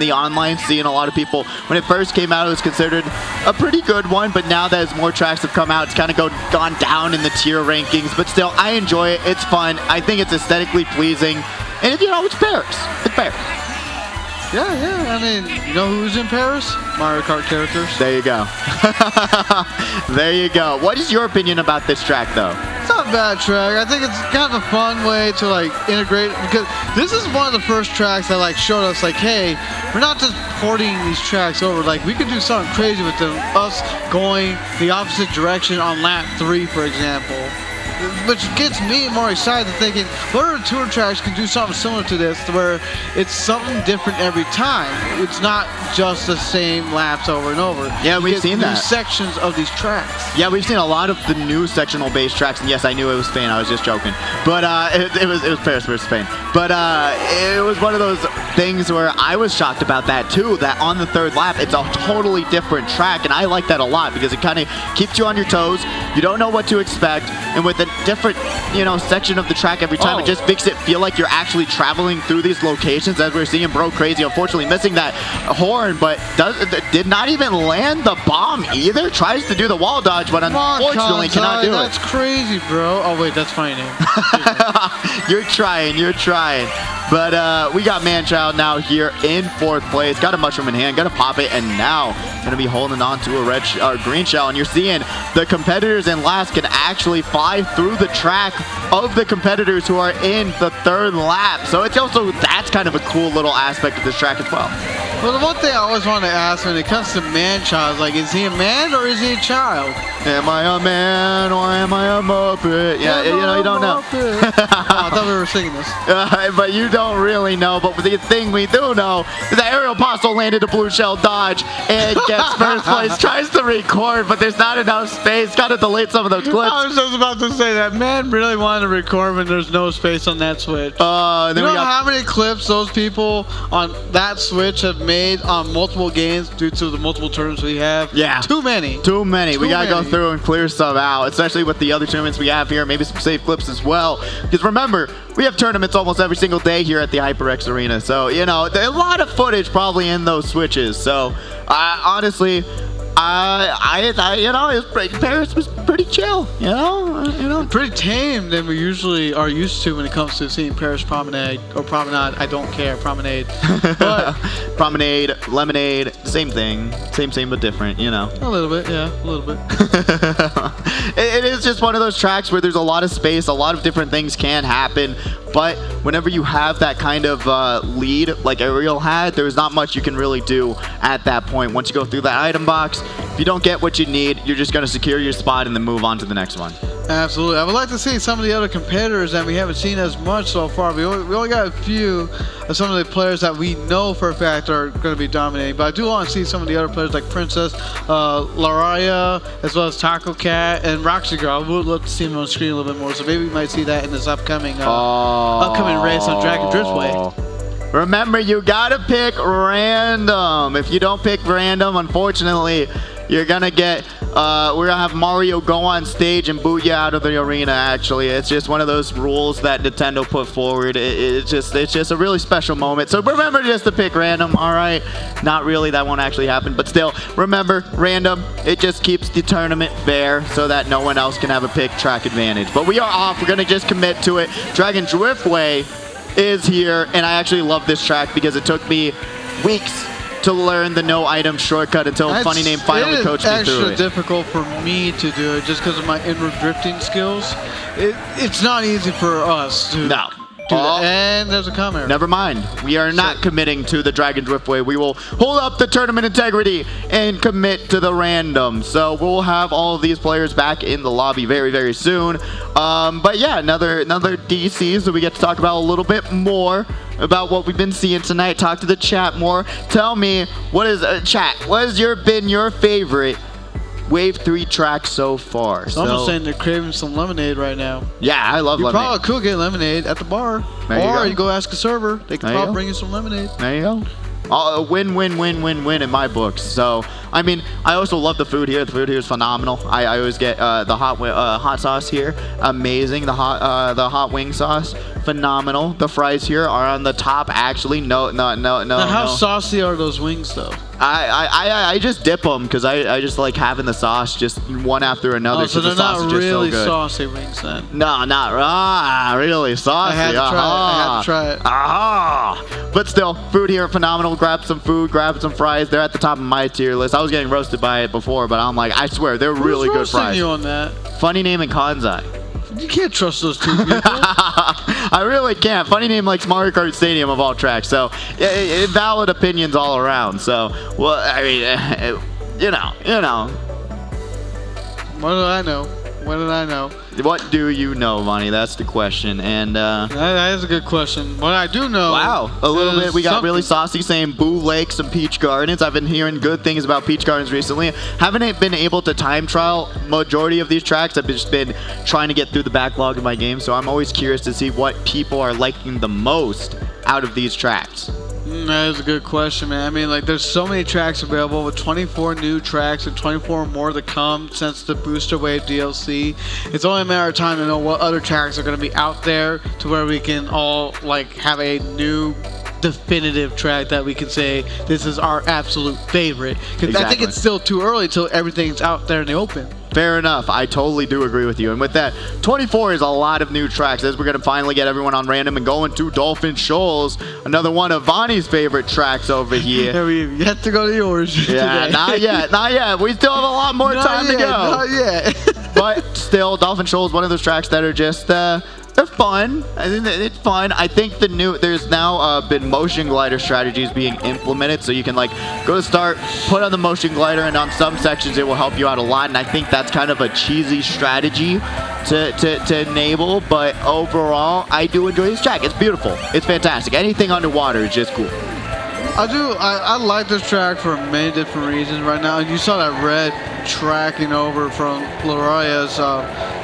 the online scene, a lot of people, when it first came out, it was considered a pretty good one, but now that as more tracks have come out, it's kind of gone down in the tier rankings. But still, I enjoy it. It's fun. I think it's aesthetically pleasing. And, you know, it's Paris. It's Paris. Yeah. I mean, you know who's in Paris? Mario Kart characters. There you go. There you go. What is your opinion about this track, though? It's not a bad track. I think it's kind of a fun way to like integrate, because this is one of the first tracks that like showed us like, hey, we're not just porting these tracks over. Like we could do something crazy with them. Us going the opposite direction on lap 3, for example. Which gets me more excited thinking, what other tour tracks can do something similar to this where it's something different every time? It's not just the same laps over and over. Yeah, we've seen that. New sections of these tracks. Yeah, we've seen a lot of the new sectional based tracks, and yes, I knew it was Spain. I was just joking, but it was Paris versus Spain. But it was one of those things where I was shocked about that too. That on the 3rd lap, it's a totally different track, and I like that a lot because it kind of keeps you on your toes. You don't know what to expect, and with a different, you know, section of the track every time, it just makes it feel like you're actually traveling through these locations, as we're seeing Bro Crazy unfortunately missing that horn, but did not even land the bomb either. Tries to do the wall dodge, but unfortunately cannot do it. That's crazy, bro. Oh wait, that's my name. You're trying. But we got Manchild now here in 4th place. Got a mushroom in hand, gonna pop it, and now gonna be holding on to a green shell. And you're seeing the competitors in last can actually fly through the track of the competitors who are in the 3rd lap. So it's also, that's kind of a cool little aspect of this track as well. Well, the one thing I always want to ask when it comes to Manchild, like, is he a man or is he a child? Am I a man or am I a Muppet? Yeah, you know, you don't know. Oh, I thought we were singing this. But you don't really know. But the thing we do know is that Aerial Apostle landed a blue shell dodge and gets 1st place. Tries to record, but there's not enough space. Got to delete some of those clips. I was just about to say that. Man really wanted to record when there's no space on that Switch. You know how many clips those people on that Switch have made on multiple games due to the multiple tournaments we have? Yeah. Too many. We got to go through and clear some out, especially with the other tournaments we have here. Maybe some safe clips as well. Because remember, we have tournaments almost every single day here at the HyperX Arena. So, you know, there's a lot of footage probably in those Switches. So, honestly, you know, Paris was pretty chill, you know? Pretty tame than we usually are used to when it comes to seeing Paris Promenade, or Promenade, I don't care, Promenade. But Promenade, Lemonade, same thing. Same but different, you know? A little bit, yeah, a little bit. It is just one of those tracks where there's a lot of space, a lot of different things can happen. But whenever you have that kind of lead like Ariel had, there's not much you can really do at that point. Once you go through that item box, if you don't get what you need, you're just going to secure your spot and then move on to the next one. Absolutely. I would like to see some of the other competitors that we haven't seen as much so far. We only got a few of some of the players that we know for a fact are going to be dominating. But I do want to see some of the other players like Princess, Laraya, as well as Taco Cat, and Roxy Girl. I would love to see them on screen a little bit more. So maybe we might see that in this upcoming race on Dragon Driftway. Remember, you got to pick random. If you don't pick random, unfortunately, you're going to get... we're going to have Mario go on stage and boot you out of the arena, actually. It's just one of those rules that Nintendo put forward. It's just a really special moment. So remember just to pick random, all right? Not really, that won't actually happen. But still, remember, random, it just keeps the tournament fair so that no one else can have a pick track advantage. But we are off. We're going to just commit to it. Dragon Driftway is here, and I actually love this track because it took me weeks to learn the no item shortcut until a funny name finally coached me through it. It's extra difficult for me to do it just because of my inward drifting skills. It's not easy for us to do that. And there's a comment. Never mind. We are not committing to the Dragon Driftway. We will hold up the tournament integrity and commit to the random. So we'll have all of these players back in the lobby very, very soon. But yeah, another DC, so we get to talk about a little bit more about what we've been seeing tonight. Talk to the chat more. Tell me, what is chat? What has been your favorite Wave 3 track so far? Someone's saying they're craving some lemonade right now. Yeah, I love lemonade. You probably could get lemonade at the bar. Or you go ask a server. They can probably bring you some lemonade. There you go. Win, win, win, win, win in my books. So, I mean, I also love the food here. The food here is phenomenal. I always get the hot sauce here, amazing. The hot wing sauce, phenomenal. The fries here are on the top. Actually, no. Now, how saucy are those wings, though? I just dip them because I just like having the sauce just one after another. Oh, so they're the sauce not is just really so good. saucy wings then? No, not really saucy. I had to try it. But still, food here phenomenal. Grab some food, grab some fries. They're at the top of my tier list. I was getting roasted by it before, but I'm like, I swear, they're really good fries. You on that? Funny name and Kanzai. You can't trust those two people. I really can't. Funny name likes Mario Kart Stadium of all tracks. So, valid opinions all around. So, well, I mean, you know. What do I know? What did I know? What do you know, Vonnie? That's the question. And that is a good question. What I do know. Wow, a little bit. We got really saucy saying Boo Lakes and Peach Gardens. I've been hearing good things about Peach Gardens recently. Haven't been able to time trial majority of these tracks. I've just been trying to get through the backlog of my game, so I'm always curious to see what people are liking the most out of these tracks. That is a good question, man. I mean, like, there's so many tracks available with 24 new tracks and 24 more to come since the Booster Wave DLC. It's only a matter of time to know what other tracks are going to be out there to where we can all, like, have a new definitive track that we can say this is our absolute favorite. Because I think it's still too early till everything's out there in the open. Fair enough. I totally do agree with you. And with that, 24 is a lot of new tracks as we're going to finally get everyone on random and going to Dolphin Shoals, another one of Vonnie's favorite tracks over here. We have to go to yours. Yeah, not yet. We still have a lot more time to go. Not yet. But still, Dolphin Shoals, one of those tracks that are just they're fun. I think it's fun. I think there's now been motion glider strategies being implemented, so you can like go to start, put on the motion glider, and on some sections it will help you out a lot. And I think that's kind of a cheesy strategy to enable, but overall, I do enjoy this track. It's beautiful. It's fantastic. Anything underwater is just cool. I like this track for many different reasons right now. And you saw that red tracking over from Laraya's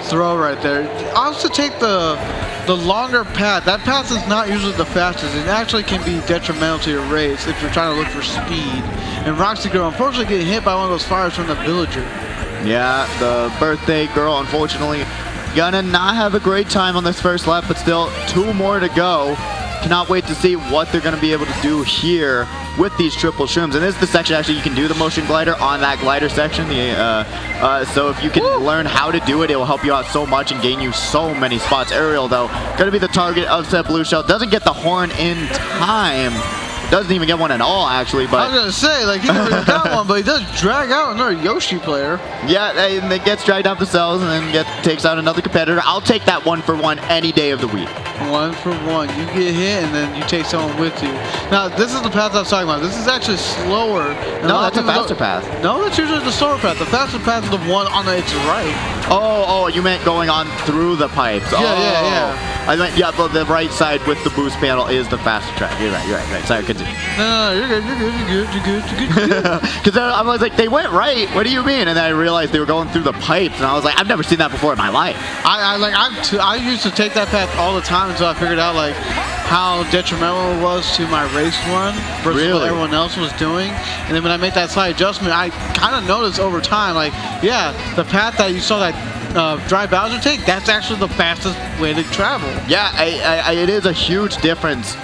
throw right there. I also take the longer path. That path is not usually the fastest. It actually can be detrimental to your race if you're trying to look for speed. And Roxy Girl unfortunately getting hit by one of those fires from the villager. Yeah, the birthday girl unfortunately gonna not have a great time on this first lap, but still 2 more to go. Cannot wait to see what they're going to be able to do here with these triple shrooms. And this is the section actually you can do the motion glider on that glider section. So if you can learn how to do it, it will help you out so much and gain you so many spots. Ariel, though, going to be the target of said blue shell. Doesn't get the horn in time. Doesn't even get one at all, actually. But I was gonna say, like, he never even got one, but he does drag out another Yoshi player. Yeah, and it gets dragged off the cells and then takes out another competitor. I'll take that 1-for-1 any day of the week. 1-for-1. You get hit and then you take someone with you. Now, this is the path I was talking about. This is actually slower. No, that's a faster path. No, that's usually the slower path. The faster path is the one on its right. Oh, you meant going on through the pipes. Yeah. I meant, but the right side with the boost panel is the faster track. You're right. Sorry, continue. No, you're good. Because I was like, they went right. What do you mean? And then I realized they were going through the pipes, and I was like, I've never seen that before in my life. I used to take that path all the time until I figured out like how detrimental it was to my race run versus what everyone else was doing. And then when I make that slight adjustment, I kind of noticed over time, like, yeah, the path that you saw that Dry Bowser take, that's actually the fastest way to travel. Yeah, it is a huge difference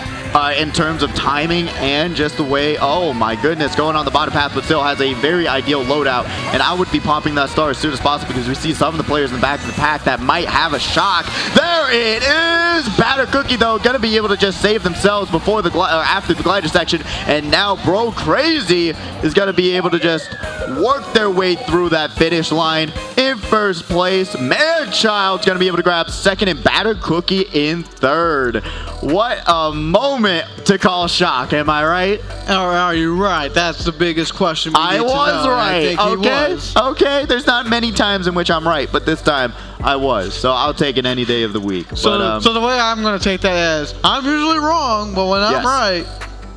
in terms of timing and just the way, oh my goodness, going on the bottom path, but still has a very ideal loadout. And I would be popping that star as soon as possible because we see some of the players in the back of the pack that might have a shock. There it is! Batter Cookie, though, gonna be able to just save themselves before the after the glider section. And now Bro Crazy is gonna be able to just work their way through that finish line in first place. Manchild's gonna be able to grab second and Batter Cookie in third. What a moment to call shock, am I right? Are you right? That's the biggest question we I need was to know. right. I think Okay, there's not many times in which I'm right, but this time I was. So I'll take it any day of the week. So the way I'm going to take that is, I'm usually wrong, but when I'm right,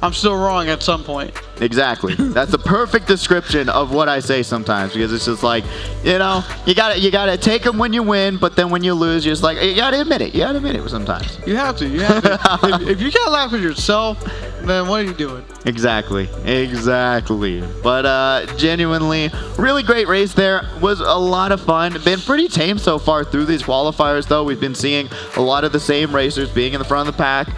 I'm still wrong at some point. Exactly. That's the perfect description of what I say sometimes, because it's just like, you know, you gotta take them when you win, but then when you lose, you gotta admit it. You gotta admit it sometimes. You have to. If you can't laugh at yourself, then what are you doing? Exactly. But genuinely, really great race there. Was a lot of fun. Been pretty tame so far through these qualifiers, though. We've been seeing a lot of the same racers being in the front of the pack.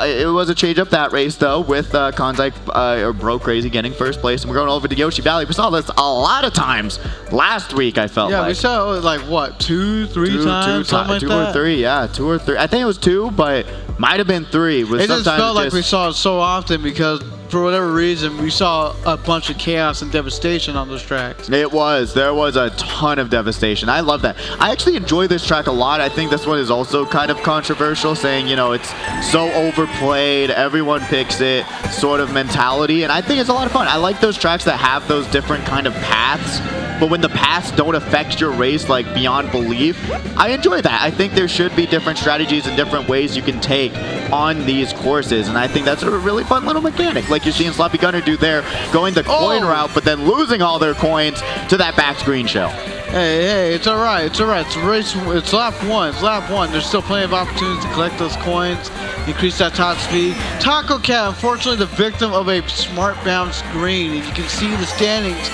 It was a change up that race, though, with Kanzai or Bro Crazy getting first place. And we're going over to Yoshi Valley. We saw this a lot of times last week, I felt like. Yeah, we saw it like, what, two, three times? Something like two that? or three, yeah. 2 or 3. I think it was 2, but might have been 3. It just felt like we saw it so often because for whatever reason, we saw a bunch of chaos and devastation on those tracks. There was a ton of devastation. I love that. I actually enjoy this track a lot. I think this one is also kind of controversial, saying, you know, it's so overplayed, everyone picks it sort of mentality, and I think it's a lot of fun. I like those tracks that have those different kind of paths, but when the paths don't affect your race like beyond belief, I enjoy that. I think there should be different strategies and different ways you can take on these courses, and I think that's a really fun little mechanic, like you're seeing Sloppy Gunner do there, going the coin route, but then losing all their coins to that back screen shell. Hey, it's all right. It's race. It's lap one. There's still plenty of opportunities to collect those coins, increase that top speed. Taco Cat, unfortunately, the victim of a smart bounce green, and you can see the standings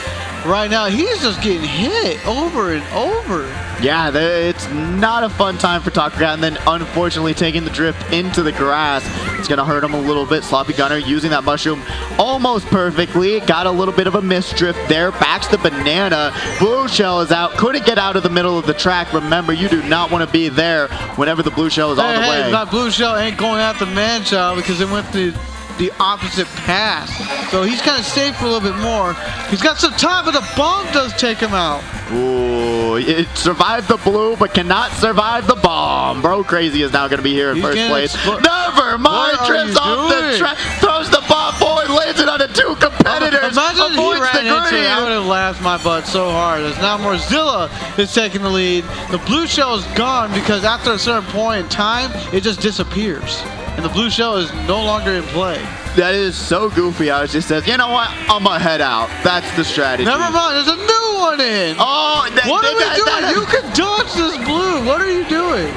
right now. He's just getting hit over and over. Yeah, it's not a fun time for Taco Cat, and then unfortunately taking the drift into the grass. It's going to hurt him a little bit. Sloppy Gunner using that mushroom almost perfectly. Got a little bit of a misdrift there. Backs the banana. Blue shell is out. Couldn't get out of the middle of the track. Remember, you do not want to be there whenever the blue shell is on the way. That blue shell ain't going after man child because it went through the opposite pass. So he's kind of safe for a little bit more. He's got some time, but the bomb does take him out. Ooh, it survived the blue, but cannot survive the bomb. Bro Crazy is now going to be here in first place. Never mind, trips off the track, throws the bomb forward, lands it on the 2 competitors. Imagine he ran into it. I would have laughed my butt so hard. As now Morzilla is taking the lead. The blue shell is gone because after a certain point in time, it just disappears. And the blue shell is no longer in play. That is so goofy. I was just says, you know what? I'm gonna head out. That's the strategy. Never mind. There's a new one in. Oh, what are we doing? You can dodge this blue. What are you doing?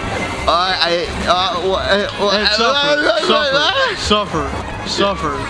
Suffer.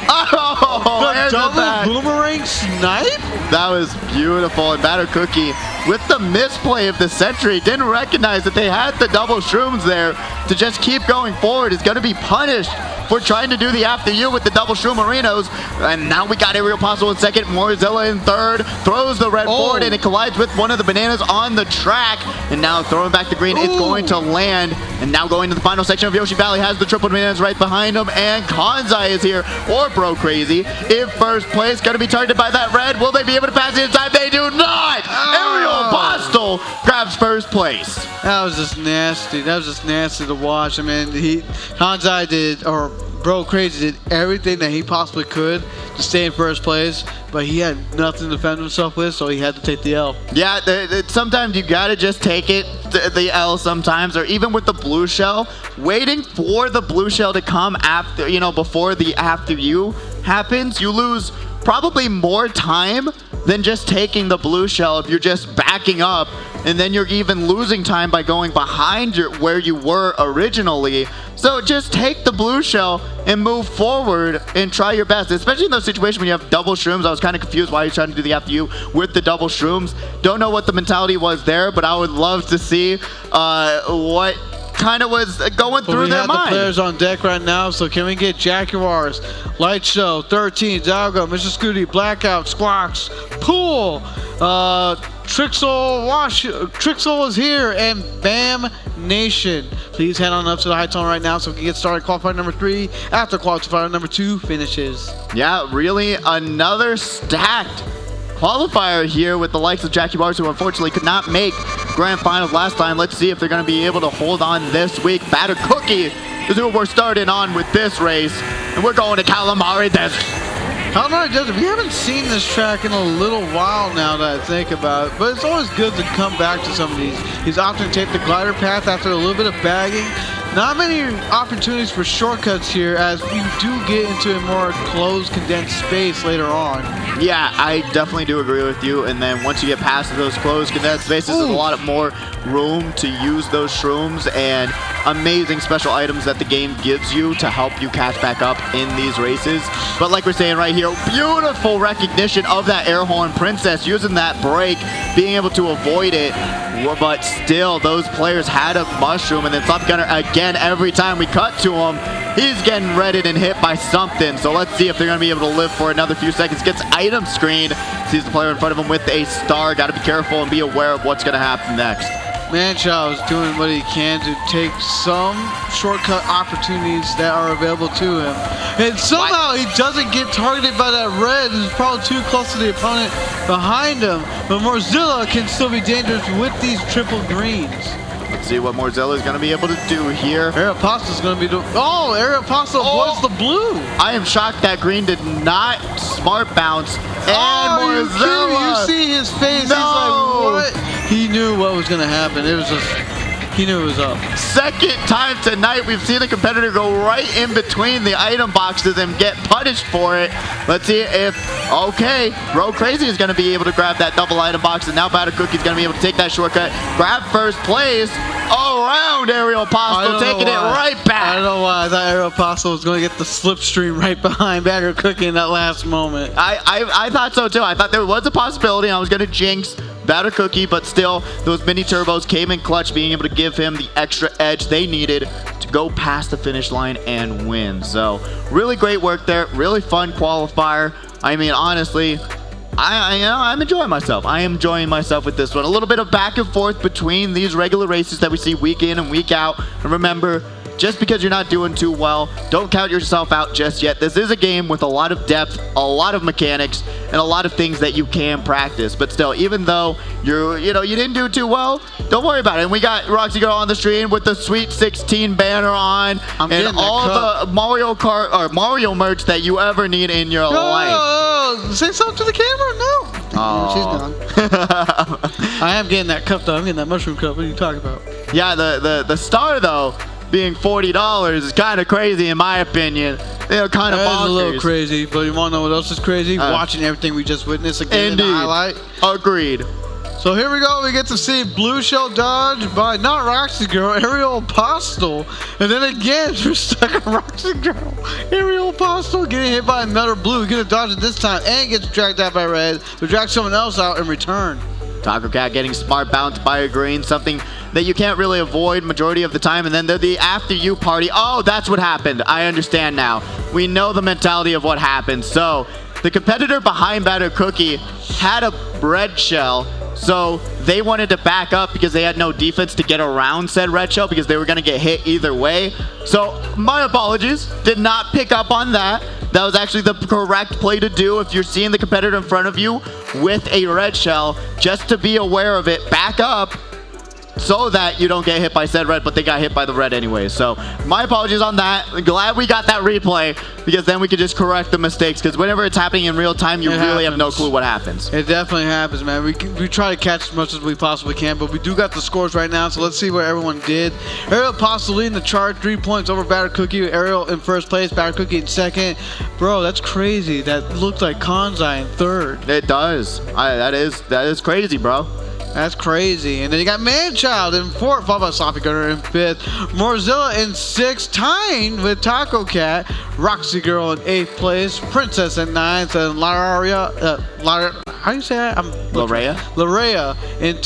Oh, the double boomerang snipe? That was beautiful. And Batter Cookie, with the misplay of the Sentry, didn't recognize that they had the double shrooms there to just keep going forward. Is going to be punished for trying to do the after you with the double shroom marinos. And now we got Ariel Possible in second, Morzilla in third, throws the red forward, and it collides with one of the bananas on the track. And now throwing back the green, it's going to land. And now going to the final section of Yoshi Valley, has the triple bananas right behind him, and Kanzai is here, or Bro Crazy, in first place. Going to be targeted by that red. Will they be able to pass it in time? They do not! Ariel Postel grabs first place. That was just nasty. That was just nasty to watch. I mean, Kanzai did, or Bro Crazy did everything that he possibly could to stay in first place, but he had nothing to defend himself with, so he had to take the L. Yeah, sometimes you gotta just take it, the L sometimes, or even with the blue shell, waiting for the blue shell to come after, before the after you happens, you lose probably more time than just taking the blue shell if you're just backing up, and then you're even losing time by going behind where you were originally. So just take the blue shell and move forward and try your best, especially in those situations when you have double shrooms. I was kind of confused why you're trying to do the after you with the double shrooms. Don't know what the mentality was there, but I would love to see what kind of was going through their mind. We have the players on deck right now, so can we get Jaguars, Light Show, 13, Zalgo, Mr. Scooty, Blackout, Squawks, Pool, Trixel is here, and Bam Nation. Please head on up to the high tone right now so we can get started. Qualifier number 3 after qualifier number 2 finishes. Yeah, really another stacked qualifier here with the likes of Jackie Bars, who unfortunately could not make grand finals last time. Let's see if they're going to be able to hold on this week. Batter Cookie is who we're starting on with this race, and we're going to Calamari Desert. Calamari Desert, we haven't seen this track in a little while now that I think about it, but it's always good to come back to some of these. He's often take the glider path after a little bit of bagging. Not many opportunities for shortcuts here, as you do get into a more closed, condensed space later on. Yeah, I definitely do agree with you. And then once you get past those closed, condensed spaces, there's a lot more room to use those shrooms and amazing special items that the game gives you to help you catch back up in these races. But like we're saying right here, beautiful recognition of that air horn. Princess using that break, being able to avoid it, but still those players had a mushroom, and then Slop Gunner again, every time we cut to him, he's getting redded and hit by something. So let's see if they're going to be able to live for another few seconds. Gets item screened, sees the player in front of him with a star. Got to be careful and be aware of what's going to happen next. Manchow is doing what he can to take some shortcut opportunities that are available to him. And somehow he doesn't get targeted by that red, who's probably too close to the opponent behind him. But Morzilla can still be dangerous with these triple greens. Let's see what Morzilla is going to be able to do here. Aeropasta's going to be doing... Oh, Aeropasta avoids the blue. I am shocked that green did not smart bounce. And Morzilla. You see his face. No. He's like, what? He knew what was going to happen. It was just... He knew it was up. Second time tonight we've seen a competitor go right in between the item boxes and get punished for it. Let's see if, okay, Bro Crazy is going to be able to grab that double item box, and now Batter Cookie's going to be able to take that shortcut, grab first place, around Aerial Apostle, taking it right back. I don't know why. I thought Aerial Apostle was going to get the slipstream right behind Batter Cookie in that last moment. I thought so too. I thought there was a possibility I was going to jinx Batter Cookie, but still, those mini turbos came in clutch, being able to give him the extra edge they needed to go past the finish line and win. So, really great work there. Really fun qualifier. I mean, honestly, I'm enjoying myself. I am enjoying myself with this one. A little bit of back and forth between these regular races that we see week in and week out. And remember, just because you're not doing too well, don't count yourself out just yet. This is a game with a lot of depth, a lot of mechanics, and a lot of things that you can practice. But still, even though you didn't do too well, don't worry about it. And we got Roxy Girl on the stream with the Sweet 16 banner on and all the Mario Kart or Mario merch that you ever need in your life. Say something to the camera. No. Oh. She's gone. I am getting that cup though. I'm getting that mushroom cup. What are you talking about? Yeah, the star though, being $40 is kind of crazy in my opinion. They're kind of bonkers. That is a little crazy, but you want to know what else is crazy? Watching everything we just witnessed again in the highlight. Agreed. So here we go. We get to see Blue Shell dodge by not Roxy Girl, Aerial Apostle. And then again, we're stuck on Roxy Girl. Aerial Apostle getting hit by another blue. He's going to dodge it this time and gets dragged out by red, but drags someone else out in return. Taco Cat getting smart bounced by a green, something that you can't really avoid majority of the time. And then the after you party. Oh, that's what happened. I understand now. We know the mentality of what happened. So the competitor behind Batter Cookie had a red shell. So they wanted to back up because they had no defense to get around said red shell because they were going to get hit either way. So my apologies. Did not pick up on that. That was actually the correct play to do if you're seeing the competitor in front of you with a red shell, just to be aware of it, back up so that you don't get hit by said red, but they got hit by the red anyway. So my apologies on that. Glad we got that replay because then we could just correct the mistakes, because whenever it's happening in real time, you really have no clue what happens. It definitely happens, man. We try to catch as much as we possibly can, but we do got the scores right now, so let's see where everyone did. Aerial Apostle leading the charge, 3 points over Batter Cookie. Aerial in first place, Batter Cookie in second. Bro, that's crazy. That looked like Kanzai in third. It does. That is crazy, bro. That's crazy. And then you got Manchild in fourth, followed by Sloppy Gunner in fifth. Morzilla in sixth, tying with Taco Cat. Roxy Girl in eighth place. Princess in ninth. And Laria, how do you say that? Larea. Larea in